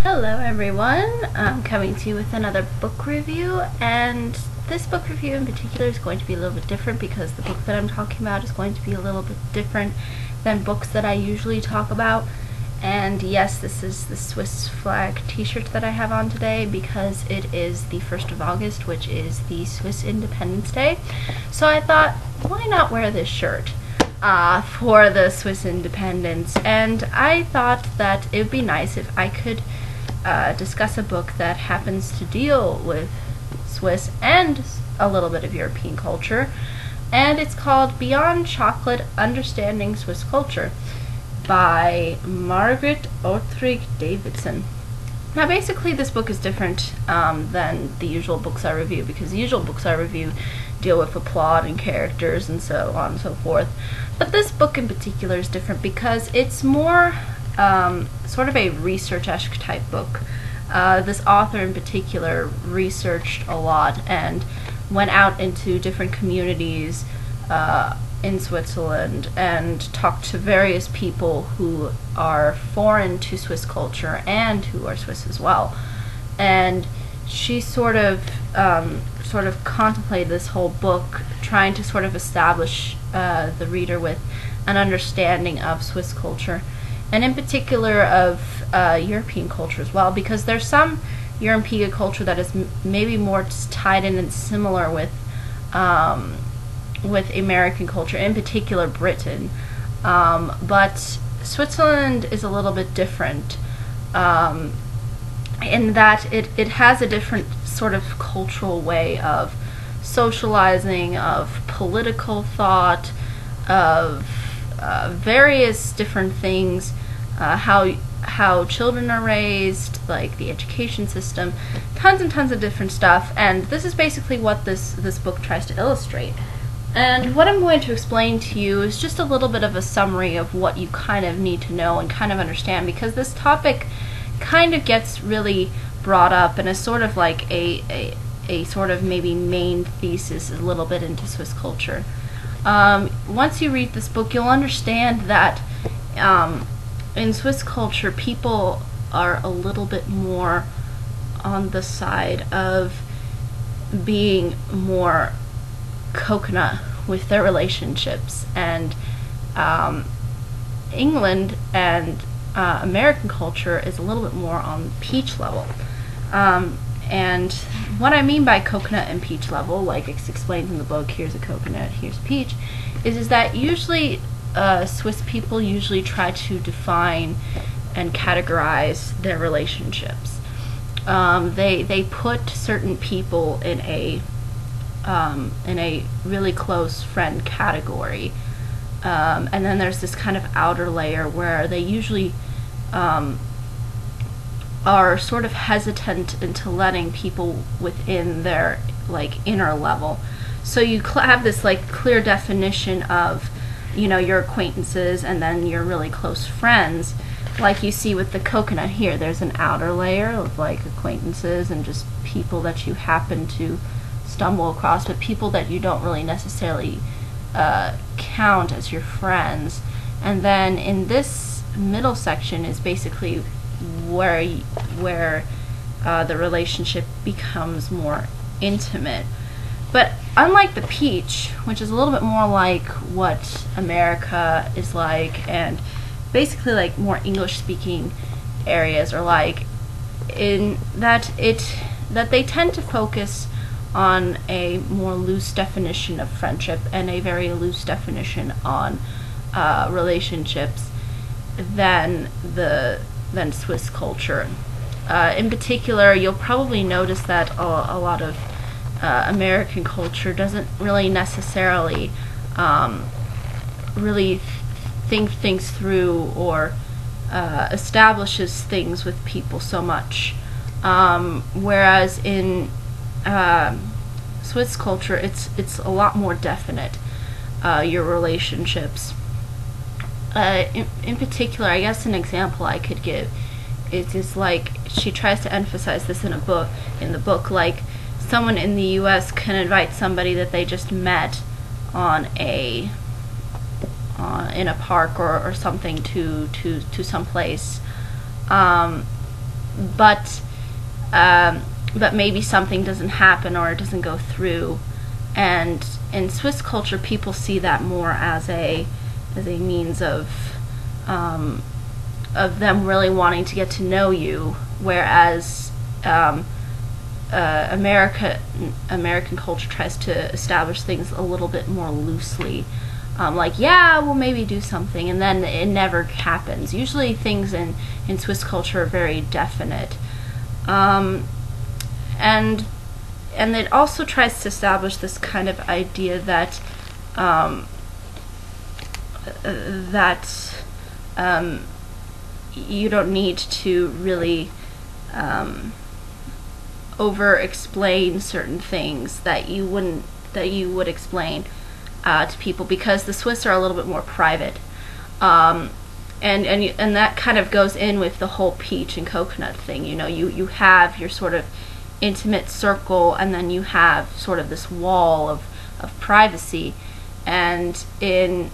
Hello everyone, I'm coming to you with another book review, and this book review in particular is going to be a little bit different because the book that I'm talking about is going to be a little bit different than books that I usually talk about. And yes, this is the Swiss flag t-shirt that I have on today because it is the 1st of August, which is the Swiss Independence Day. So I thought, why not wear this shirt for the Swiss independence? And I thought that it would be nice if I could discuss a book that happens to deal with Swiss and a little bit of European culture, and it's called Beyond Chocolate: Understanding Swiss Culture by Margret Orthrich Davidson. Now basically this book is different than the usual books I review, because the usual books I review deal with the plot and characters and so on and so forth. But this book in particular is different because it's more sort of a research-esque type book. This author in particular researched a lot and went out into different communities in Switzerland and talked to various people who are foreign to Swiss culture and who are Swiss as well. And she sort of contemplated this whole book, trying to sort of establish the reader with an understanding of Swiss culture, and in particular of European culture as well, because there's some European culture that is maybe more tied in and similar with American culture, in particular Britain, but Switzerland is a little bit different in that it has a different sort of cultural way of socializing, of political thought, of various different things, how children are raised, like the education system, tons and tons of different stuff. And this is basically what this book tries to illustrate. And what I'm going to explain to you is just a little bit of a summary of what you kind of need to know and kind of understand, because this topic kind of gets really brought up and is sort of like a sort of maybe main thesis a little bit into Swiss culture. Once you read this book, you'll understand that in Swiss culture, people are a little bit more on the side of being more coconut with their relationships, and England and American culture is a little bit more on peach level. And what I mean by coconut and peach level, like it's explained in the book, here's a coconut, here's a peach, is that usually Swiss people usually try to define and categorize their relationships. They put certain people in a really close friend category, and then there's this kind of outer layer where they usually are sort of hesitant into letting people within their like inner level. So you have this like clear definition of, you know, your acquaintances and then your really close friends. Like you see with the coconut here, there's an outer layer of like acquaintances and just people that you happen to stumble across, but people that you don't really necessarily count as your friends. And then in this middle section is basically where the relationship becomes more intimate. But unlike the peach, which is a little bit more like what America is like, and basically like more English-speaking areas are like, in that they tend to focus on a more loose definition of friendship and a very loose definition on relationships than Swiss culture. In particular, you'll probably notice that a lot of American culture doesn't really necessarily really think things through or establishes things with people so much, whereas in Swiss culture it's a lot more definite, your relationships. In particular, I guess an example I could give is like she tries to emphasize this in the book, like someone in the US can invite somebody that they just met on in a park or something to some place, but maybe something doesn't happen or it doesn't go through. And in Swiss culture, people see that more as a means of them really wanting to get to know you, whereas American culture tries to establish things a little bit more loosely. Like, yeah, we'll maybe do something, and then it never happens. Usually things in Swiss culture are very definite. And it also tries to establish this kind of idea that you don't need to really over-explain certain things that you would explain to people, because the Swiss are a little bit more private, and that kind of goes in with the whole peach and coconut thing. You know, you have your sort of intimate circle, and then you have sort of this wall of privacy. And in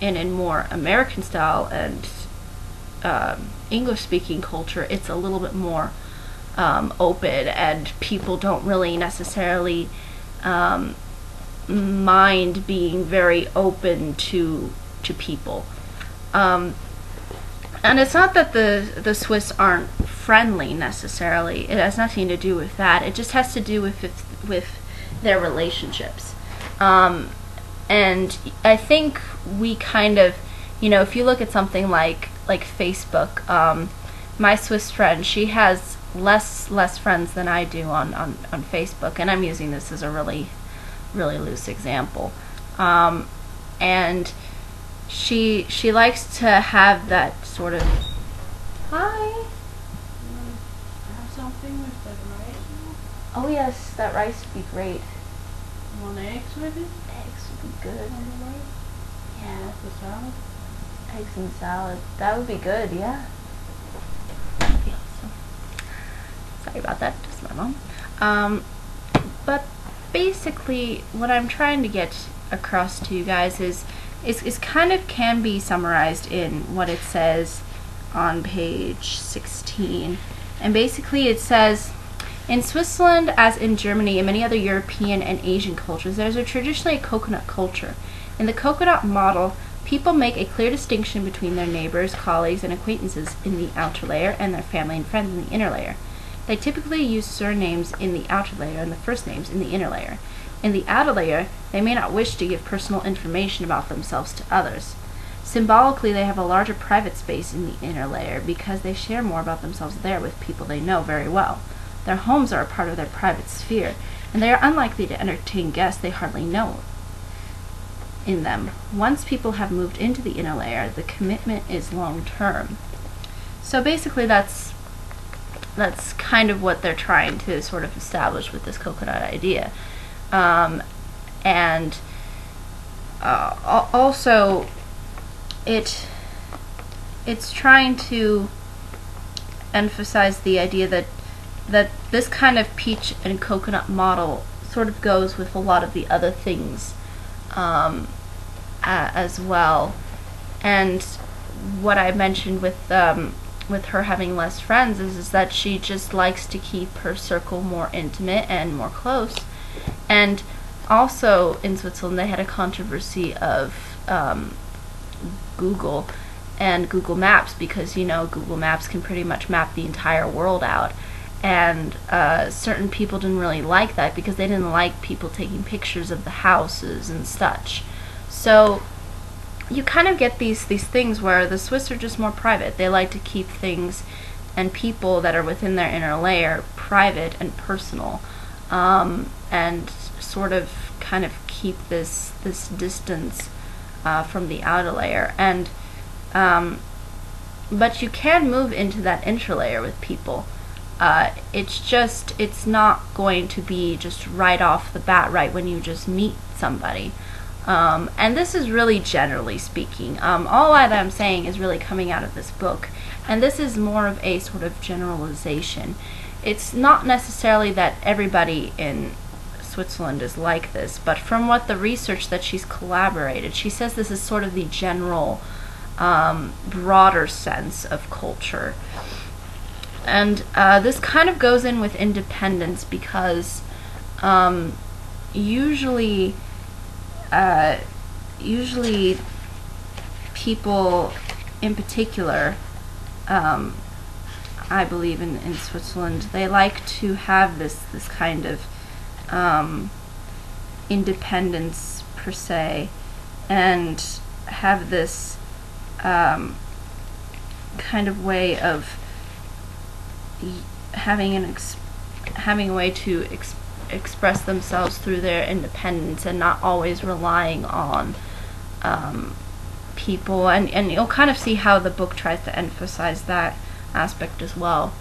more American style and English-speaking culture, it's a little bit more open, and people don't really necessarily mind being very open to people. And it's not that the Swiss aren't friendly necessarily. It has nothing to do with that. It just has to do with their relationships. And I think we kind of, you know, if you look at something like Facebook, my Swiss friend, she has less friends than I do on Facebook, and I'm using this as a really loose example. And she likes to have that sort of, hi. Have something with that rice? Oh yes, that rice would be great. You want eggs with it? Eggs would be good. On the rice? Yeah. The salad? Eggs and salad. That would be good, yeah. That would be awesome. Sorry about that, just my mom. But basically, what I'm trying to get across to you guys is kind of can be summarized in what it says on page 16. And basically it says, in Switzerland, as in Germany and many other European and Asian cultures, there is traditionally a coconut culture. In the coconut model, people make a clear distinction between their neighbors, colleagues, and acquaintances in the outer layer and their family and friends in the inner layer. They typically use surnames in the outer layer and the first names in the inner layer. In the outer layer, they may not wish to give personal information about themselves to others. Symbolically, they have a larger private space in the inner layer because they share more about themselves there with people they know very well. Their homes are a part of their private sphere, and they are unlikely to entertain guests they hardly know in them. Once people have moved into the inner layer, the commitment is long-term. So basically that's kind of what they're trying to sort of establish with this coconut idea. And also it's trying to emphasize the idea that this kind of peach and coconut model sort of goes with a lot of the other things as well. And what I mentioned with her having less friends is that she just likes to keep her circle more intimate and more close. And also in Switzerland they had a controversy of Google and Google Maps, because you know Google Maps can pretty much map the entire world out, and certain people didn't really like that because they didn't like people taking pictures of the houses and such. So you kind of get these things where the Swiss are just more private. They like to keep things and people that are within their inner layer private and personal, and sort of kind of keep this distance from the outer layer. And but you can move into that interlayer with people. It's not going to be just right off the bat, right when you just meet somebody. And this is really generally speaking. All that I'm saying is really coming out of this book, and this is more of a sort of generalization. It's not necessarily that everybody in Switzerland is like this, but from what the research that she's collaborated, she says this is sort of the general broader sense of culture. And this kind of goes in with independence because usually usually people in particular, I believe in Switzerland, they like to have this kind of independence per se, and have this kind of way of having a way to express themselves through their independence and not always relying on people, and you'll kind of see how the book tries to emphasize that aspect as well.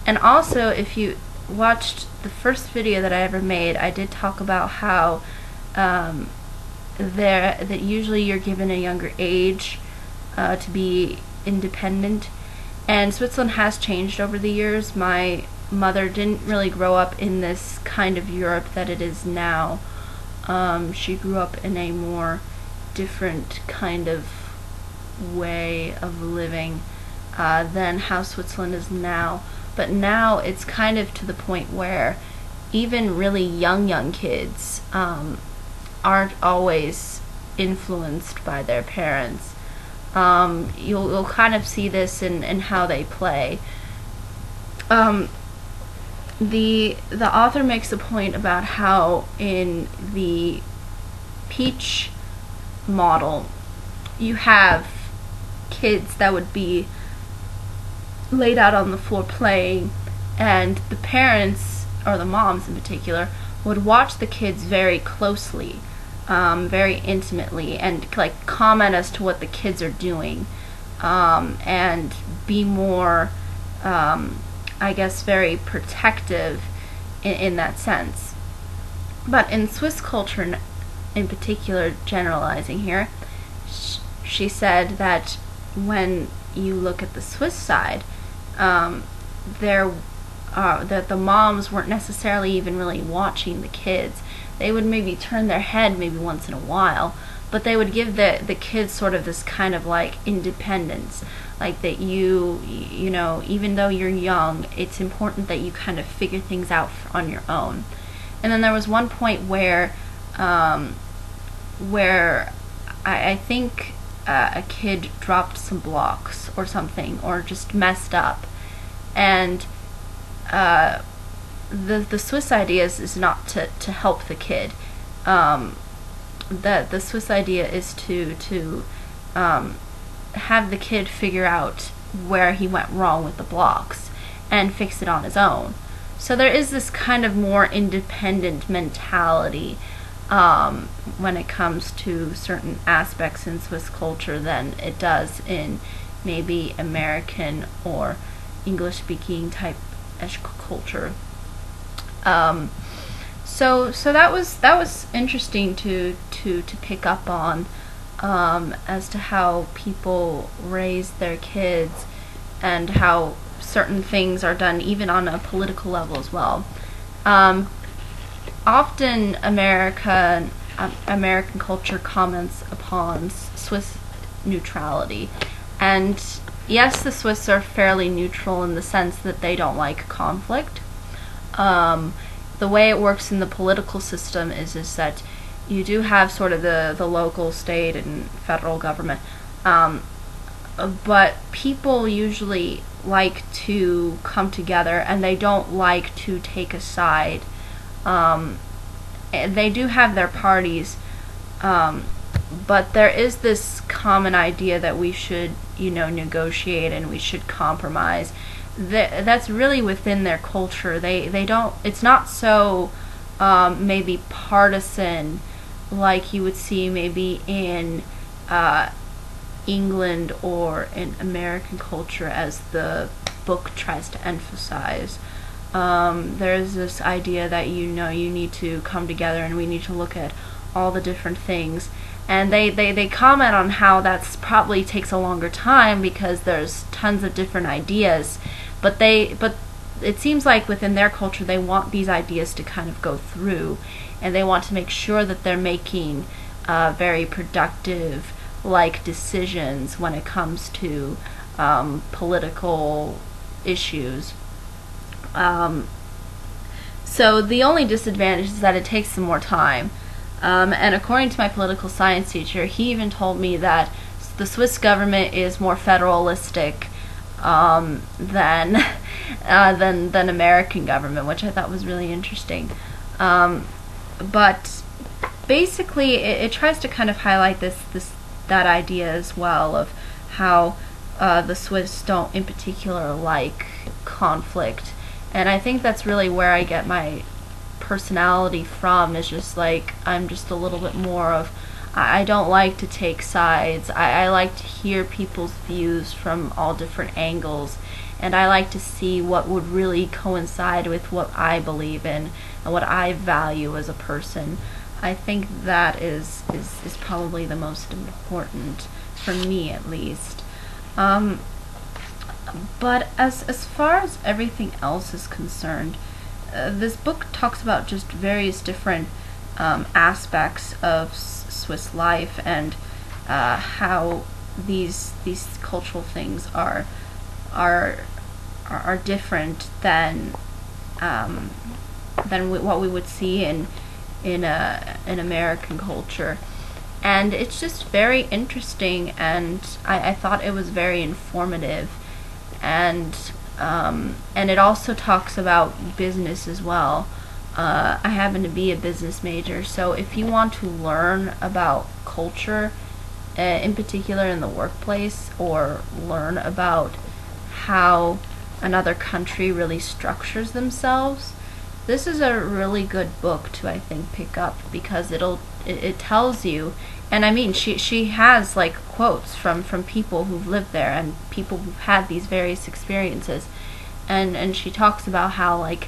And also, if you watched the first video that I ever made, I did talk about how that usually you're given a younger age to be independent, and Switzerland has changed over the years. My mother didn't really grow up in this kind of Europe that it is now. She grew up in a more different kind of way of living than how Switzerland is now. But now it's kind of to the point where even really young kids aren't always influenced by their parents. You'll kind of see this in how they play. The author makes a point about how in the Peach model you have kids that would be laid out on the floor playing, and the parents, or the moms in particular, would watch the kids very closely, very intimately, and like comment as to what the kids are doing, and be more I guess very protective in that sense. But in Swiss culture in particular, generalizing here, she said that when you look at the Swiss side, that the moms weren't necessarily even really watching the kids. They would maybe turn their head maybe once in a while, but they would give the kids sort of this kind of like independence, like that you know, even though you're young, it's important that you kind of figure things out on your own. And then there was one point where I think a kid dropped some blocks or something, or just messed up, and the Swiss idea is not to help the kid. The Swiss idea is to have the kid figure out where he went wrong with the blocks and fix it on his own. So there is this kind of more independent mentality when it comes to certain aspects in Swiss culture than it does in maybe American or English-speaking type culture. So that was interesting to pick up on, as to how people raise their kids and how certain things are done even on a political level as well. Often American culture comments upon Swiss neutrality, and yes, the Swiss are fairly neutral in the sense that they don't like conflict. The way it works in the political system is that you do have sort of the local, state, and federal government, but people usually like to come together, and they don't like to take a side. They do have their parties, but there is this common idea that we should, negotiate and we should compromise. That's really within their culture. They don't. It's not so maybe partisan like you would see maybe in England or in American culture, as the book tries to emphasize. There's this idea that you need to come together and we need to look at all the different things, and they comment on how that's probably takes a longer time because there's tons of different ideas, but it seems like within their culture they want these ideas to kind of go through, and they want to make sure that they're making very productive decisions when it comes to political issues. So the only disadvantage is that it takes some more time. And according to my political science teacher, he even told me that the Swiss government is more federalistic than than American government, which I thought was really interesting. But basically, it tries to kind of highlight that idea as well of how the Swiss don't, in particular, like conflict, and I think that's really where I get my personality from. Is just like I'm just a little bit more of I don't like to take sides. I like to hear people's views from all different angles, and I like to see what would really coincide with what I believe in and what I value as a person. I think that is probably the most important, for me at least. But as far as everything else is concerned, this book talks about just various different aspects of Swiss life, and how these cultural things are different than what we would see in American culture. And it's just very interesting, and I thought it was very informative, and it also talks about business as well. I happen to be a business major, so if you want to learn about culture, in particular in the workplace, or learn about how another country really structures themselves, this is a really good book to, I think, pick up, because it tells you, and I mean, she has like quotes from people who've lived there and people who've had these various experiences, and she talks about how, like,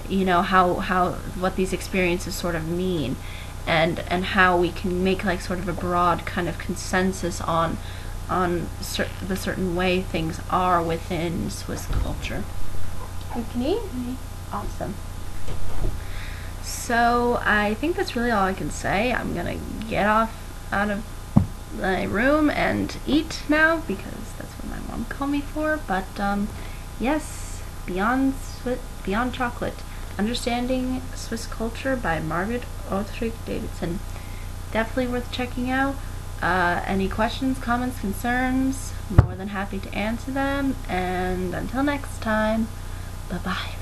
you know, how what these experiences sort of mean, and how we can make like sort of a broad kind of consensus on the certain way things are within Swiss culture. Okay? Awesome. So I think that's really all I can say. I'm gonna get off out of my room and eat now, because that's what my mom called me for. But yes, Beyond Chocolate: Understanding Swiss Culture by Margaret Oetrich Davidson. Definitely worth checking out. Any questions, comments, concerns, more than happy to answer them. And until next time, bye-bye.